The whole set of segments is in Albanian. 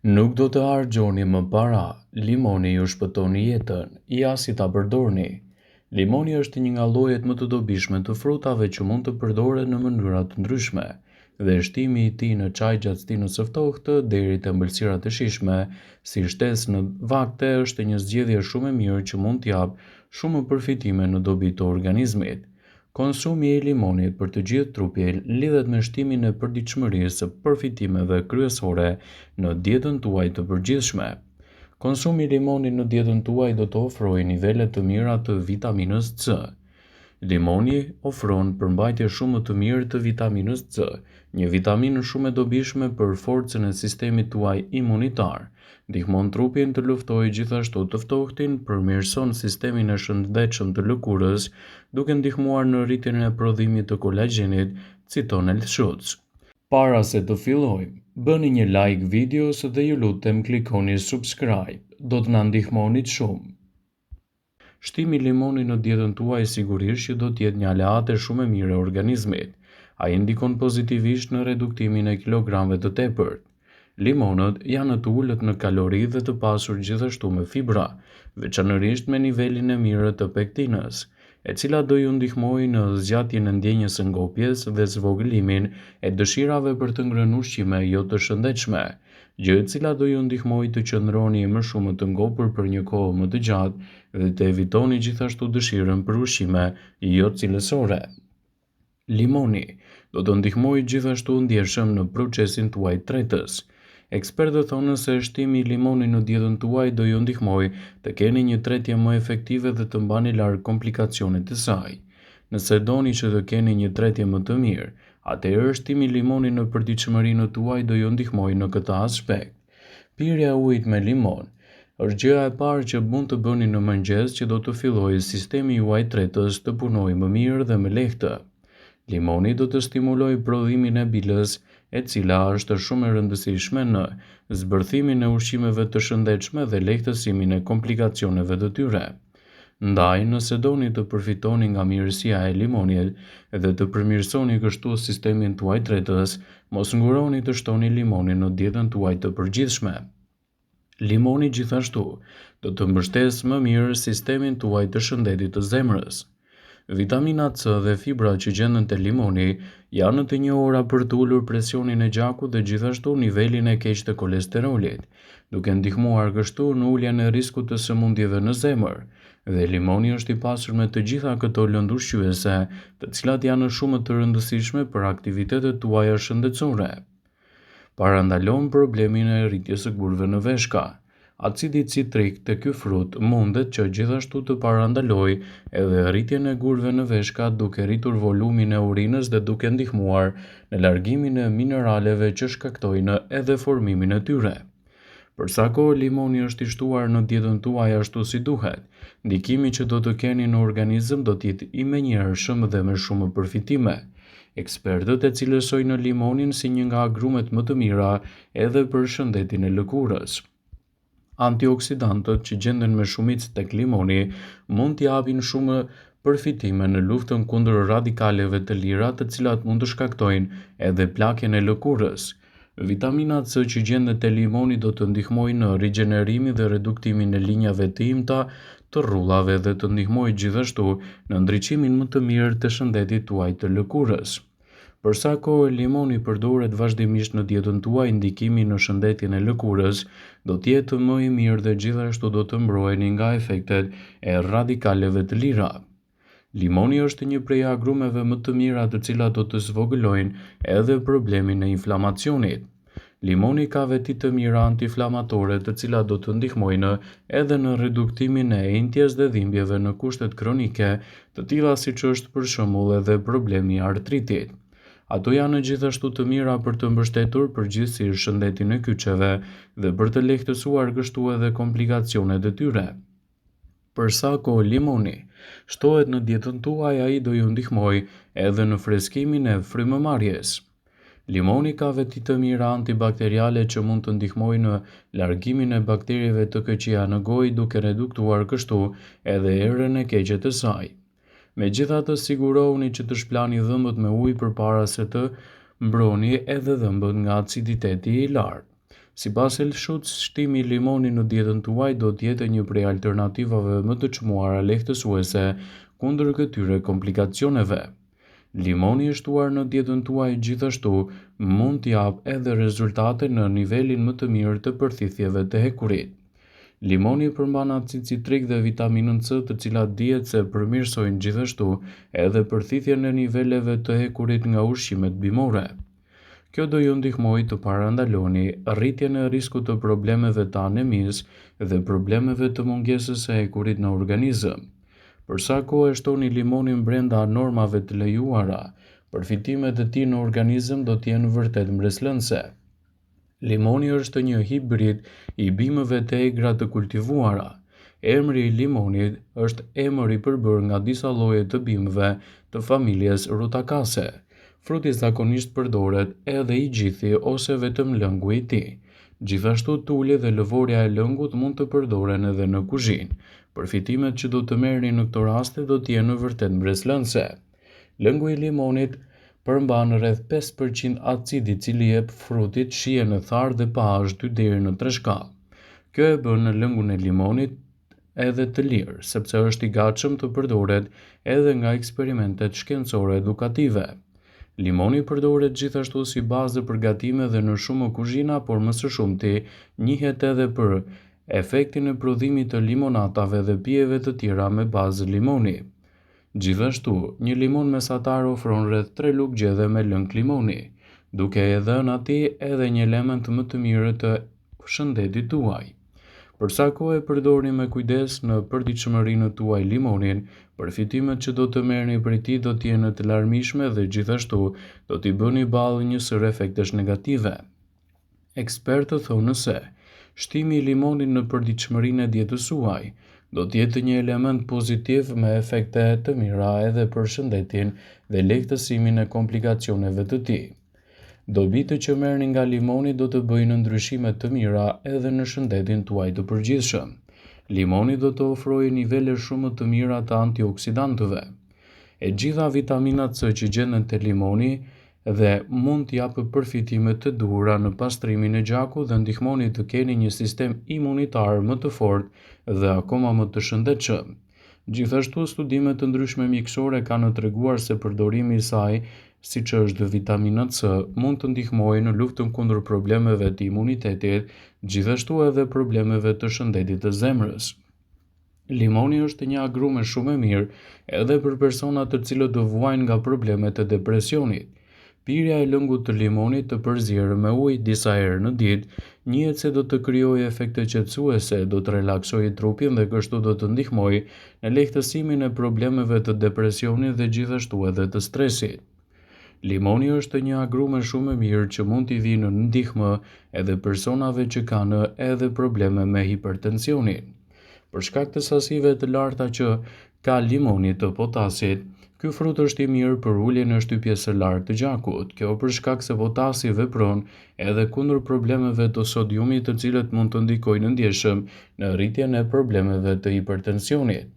Nuk do të harxhoni më para, limoni ju shpëtoni jetën, ja si ta përdorni. Limoni është një nga llojet më të dobishme të frutave që mund të përdoret në mënyra të ndryshme, dhe shtimi i tij në çaj gjatë stinës së ftohtë deri te ëmbëlsira të shijshme, si shtesë në vakte, është një zgjedhje shumë e mirë që mund t'jap shumë përfitime në dobi të organizmit. Konsumi i limonit për të gjithë trupi lidhet me shtimin e përditshmërisë së përfitimeve kryesore në dietën tuaj të përgjithshme. Konsumi i limonit në dietën tuaj do të ofrojë nivele të mira të vitaminës C. Limoni ofron përmbajtje shumë të mirë të vitaminës C, një vitaminë shumë e dobishme për forcën e sistemit tuaj imunitar. Ndihmon trupin të luftojë gjithashtu të ftohtin, përmirëson sistemin e shëndetshëm të lëkurës, duke ndihmuar në rritjen e prodhimit të kolagjenit, citon Elshutz. Para se të fillojmë, bëni një like videos dhe ju lutem klikoni subscribe, do të na ndihmonit shumë. Shtimi i limonit në dietën tuaj sigurisht që do të jetë një aleate shumë e mirë e organizmit. Ai ndikon pozitivisht në reduktimin e kilogramëve të tepërt. Limonët janë të ulët në kalori dhe të pasur gjithashtu me fibra, veçanërisht me nivelin e mirë të pektinës, e cila do ju ndihmojë në zgjatjen e ndjenjës së ngopjes dhe zvogëlimin e dëshirave për të ngrënë ushqime jo të shëndetshme, gjë e cila do ju ndihmojë të qëndroni më shumë të ngopur për një kohë më të gjatë dhe të evitoni gjithashtu dëshirën për ushqime jo cilësore. Limoni do të ndihmojë gjithashtu ndjeshëm në procesin tuaj tretës. Ekspertët thonë se shtimi i limonit në dietën tuaj do ju ndihmojë të keni një tretje më efektive dhe të mbani larg komplikacionet të saj. Nëse doni që të keni një tretje më të mirë, atëherë shtimi i limonit në përditshmërinë tuaj do ju ndihmojë në këtë aspekt. Pirja e ujit me limon është gjëja e parë që mund të bëni në mëngjes që do të fillojë sistemi juaj tretës të punojë më mirë dhe me lehtë. Limoni do të stimulojë prodhimin e bilës, e cila është shumë e rëndësishme në zbërthimin e ushqimeve të shëndetshme dhe lehtësimin e komplikacioneve të tyre. Ndaj, nëse doni të përfitoni nga mirësia e limonit dhe të përmirësoni kështu sistemin tuaj tretës, mos nguroni të shtoni limonin në dietën tuaj të përgjithshme. Limoni gjithashtu do të mbështesë më mirë sistemin tuaj të shëndetit të zemrës. Vitamina C dhe fibra që gjenden te limoni janë të njohura për të ulur presionin e gjakut dhe gjithashtu nivelin e keq të kolesterolit, duke ndihmuar kështu në uljen e riskut të sëmundjeve në zemër, dhe limoni është i pasur me të gjitha këto lëndë ushqyese, të cilat janë shumë të rëndësishme për aktivitetet tuaja shëndetësore. Parandalon problemin e rritjes së gurëve në veshka. Acidi citrik të ky frut mundet që gjithashtu të parandalojë edhe rritjen e gurëve në veshka duke rritur volumin e urinës dhe duke ndihmuar në largimin e mineraleve që shkaktojnë edhe formimin e tyre. Për sa kohë limoni është i shtuar në dietën tuaj ashtu si duhet, ndikimi që do të keni në organizëm do të jetë i menjëhershëm dhe me shumë përfitime. Ekspertët e cilësojnë limonin si një nga agrumet më të mira edhe për shëndetin e lëkurës. Antioksidantët që gjenden me shumicë tek limoni mund t'i japin shumë përfitime në luftën kundër radikaleve të lira, të cilat mund të shkaktojnë edhe plakjen e lëkurës. Vitamina C që gjendet te limoni do të ndihmojë në rigjenerimin dhe reduktimin e linjave të imta të rrullave dhe të ndihmojë gjithashtu në ndriçimin më të mirë të shëndetit tuaj të lëkurës. Për sa kohë limoni përdoret vazhdimisht në dietën tuaj, ndikimi në shëndetjen e lëkurës do të jetë më i mirë dhe gjithashtu do të mbroheni nga efektet e radikaleve të lira. Limoni është një prej agrumeve më të mira të cilat do të zvogëlojnë edhe problemin e inflamacionit. Limoni ka veti të mira antiinflamatore të cilat do të ndihmojnë edhe në reduktimin e entjes dhe dhimbjeve në kushtet kronike, të tilla siç është për shembull edhe problemi i artritit. Ato janë gjithashtu të mira për të mbështetur përgjithsisht shëndetin e kyçeve dhe për të lehtësuar kështu edhe komplikacionet e tyre. Për sa kohë limoni shtohet në dietën tuaj, ai do ju ndihmojë edhe në freskimin e frymëmarrjes. Limoni ka veti të mira antibakteriale që mund të ndihmojnë në largimin e bakterieve të këqija në gojë, duke reduktuar kështu edhe erën e keqe të saj. Megjithatë, sigurohuni që të shplani dhëmbët me ujë përpara se të mbroni edhe dhëmbët nga aciditeti i lartë. Sipas Elshut, shtimi i limonit në dietën tuaj do të jetë një prej alternativave më të çmuara lehtësuese kundër këtyre komplikacioneve. Limoni i shtuar në dietën tuaj gjithashtu mund të japë edhe rezultate në nivelin më të mirë të përthithjeve të hekurit. Limoni përmban acid citrik dhe vitaminën C, të cilat dihet se përmirësojnë gjithashtu edhe përthithjen e niveleve të hekurit nga ushqimet bimore. Kjo do ju ndihmoj të parandaloni rritjen e riskut të problemeve të anemisë dhe problemeve të mungesës së hekurit në organizëm. Për sa kohë e shtoni limonin brenda normave të lejuara, përfitimet e tij në organizëm do të jenë vërtet mbreslënse. Limoni është një hibrid i bimëve të egra të kultivuara. Emri i limonit është emër i përbërë nga disa lloje të bimëve të familjes Rutacase. Fruti zakonisht përdoret edhe i gjithi ose vetëm lëngu i tij. Gjithashtu tuli dhe lëvorja e lëngut mund të përdoren edhe në kuzhinë. Përfitimet që do të merrni në këto raste do të jenë vërtet mbreslënse. Lëngu i limonit përmban rreth 5% acid, i cili jep frutit shije në tharë dhe pH 2 deri në 3 shkallë. Kjo e bën lëngun e limonit edhe të lirë, sepse është i gatshëm të përdoret edhe nga eksperimentet shkencore edukative. Limoni përdoret gjithashtu si bazë përgatime dhe në shumë kuzhina, por më së shumti njihet edhe për efektin e prodhimit të limonatave dhe pijeve të tjera me bazë limoni. Gjithashtu, një limon mesatar ofron rreth 3 lugë gjedhe me lëng limoni, duke e dhënë atij edhe një element më të mirë të shëndetit tuaj. Për sa kohë e përdorni me kujdes në përditshmërinë tuaj limonin, përfitimet që do të merrni prej tij do të jenë të larmishme dhe gjithashtu do t'i bëni ballë një sër efektesh negative. Ekspertët thonë se shtimi i limonit në përditshmërinë e dietës suaj do të jetë një element pozitiv me efekte të mira edhe për shëndetin dhe lehtësimin e komplikacioneve të tij. Dobitët që merrni nga limoni do të bëjnë ndryshime të mira edhe në shëndetin tuaj të përgjithshëm. Limoni do të ofrojë nivele shumë të mira të antioksidantëve. E gjitha vitaminat C që gjenden te limoni dhe mund të japë përfitime të duhura në pastrimin e gjakut dhe ndihmoni të keni një sistem imunitar më të fortë dhe akoma më të shëndetshëm. Gjithashtu, studime të ndryshme mjekësore kanë treguar se përdorimi i saj, siç është vitamina C, mund të ndihmojë në luftën kundër problemeve të imunitetit, gjithashtu edhe problemeve të shëndetit të zemrës. Limoni është një agrume shumë e mirë edhe për personat të cilët do vuajnë nga problemet e depresionit. Pirja e lëngut të limonit të përzierë me ujë disa herë në ditë njihet se do të krijojë efekte qetësuese, do të relaksojë trupin dhe kështu do të ndihmojë në lehtësimin e problemeve të depresionit dhe gjithashtu edhe të stresit. Limoni është një agrume shumë e mirë që mund t'i vijë në ndihmë edhe personave që kanë edhe probleme me hipertensionin. Për shkak të sasive të larta që ka limoni të potasit, ky frut është i mirë për uljen e shtypjes së lartë të gjakut. Kjo për shkak se potasi vepron edhe kundër problemeve të sodiumit, të cilët mund të ndikojnë ndjeshëm në rritjen e problemeve të hipertensionit.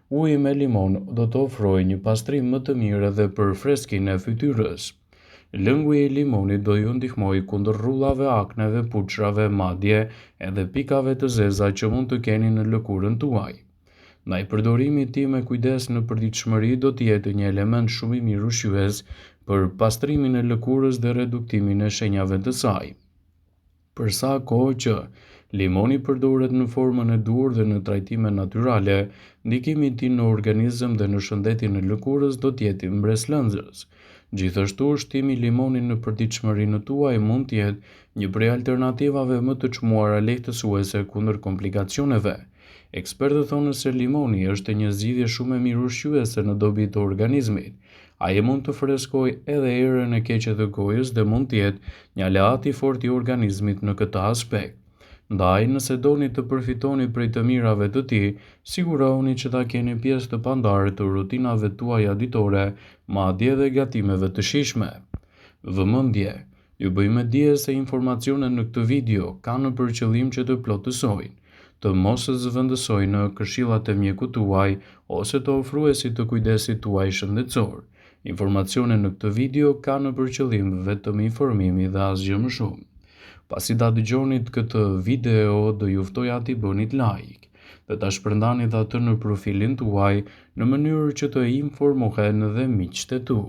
Uji me limon do të ofrojë një pastrim më të mirë edhe për freskinë e fytyrës. Lëngu i limonit do ju ndihmojë kundër rrullave, akneve, puçrave, madje edhe pikave të zeza që mund të keni në lëkurën tuaj. Ndaj përdorimi i tij me kujdes në përditshmëri do të jetë një element shumë i mirë ushqyes për pastrimin e lëkurës dhe reduktimin e shenjave të saj. Për sa kohë që limoni përdoret në formën e duhur dhe në trajtime natyrale, ndikimi i tij në organizëm dhe në shëndetin e lëkurës do të jetë mbreslëndzës. Gjithashtu, shtimi i limonit në përditshmërinë tuaj mund të jetë një prej alternativave më të çmuara lehtësuese kundër komplikacioneve. Ekspertët thonë se limoni është një zgjidhje shumë e mirë ushqyese në dobi të organizmit. Ai mund të freskojë edhe erën e keqe të gojës dhe mund të jetë një aleat i fortë i organizmit në këtë aspekt. Ndaj, nëse doni të përfitoni prej të mirave të tij, sigurohuni që ta keni pjesë të pandarë të rutinave tuaja ditore, madje edhe gatimeve të shijshme. Vëmendje: ju bëjmë dije se informacionet në këtë video kanë për qëllim që të plotësojnë, të mos zëvendësojnë këshillat e mjekut tuaj ose të ofruesit të kujdesit tuaj shëndetësor. Informacionet në këtë video kanë për qëllim vetëm informimi dhe asgjë më shumë. Pasi ta dëgjonit këtë video, do ju ftoja t'i bënit like dhe ta shpërndanit atë në profilin tuaj në mënyrë që të informohen dhe miqtë e tu.